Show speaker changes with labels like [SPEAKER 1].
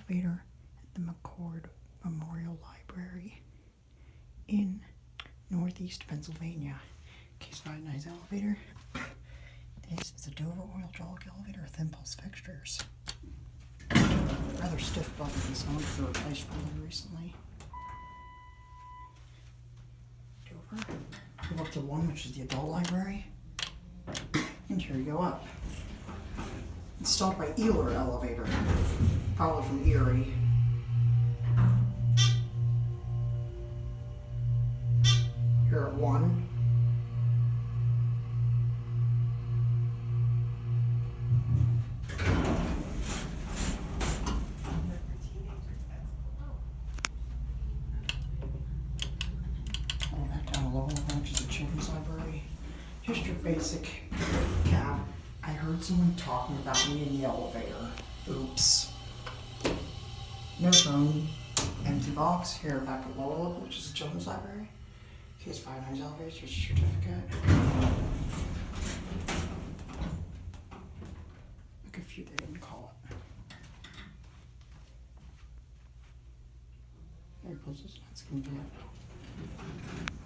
[SPEAKER 1] elevator at the McCord Memorial Library in Northeast Pennsylvania. Case 59's elevator. This is a Dover Oildraulic elevator with impulse fixtures. Rather stiff buttons. I went for a replaced one recently. Dover. Go up to one, which is the adult library. And here you go up. Installed by Seelar elevator, probably from Erie. Here at 1. Going back down a lower level, which is a children's library. Just your basic cab. I heard someone talking about me in the elevator. Oops. No phone. Empty box. Here back at lower level, which is the children's library. Case 59's elevator certificate. Look a few they didn't call it. There it goes. That's gonna be it.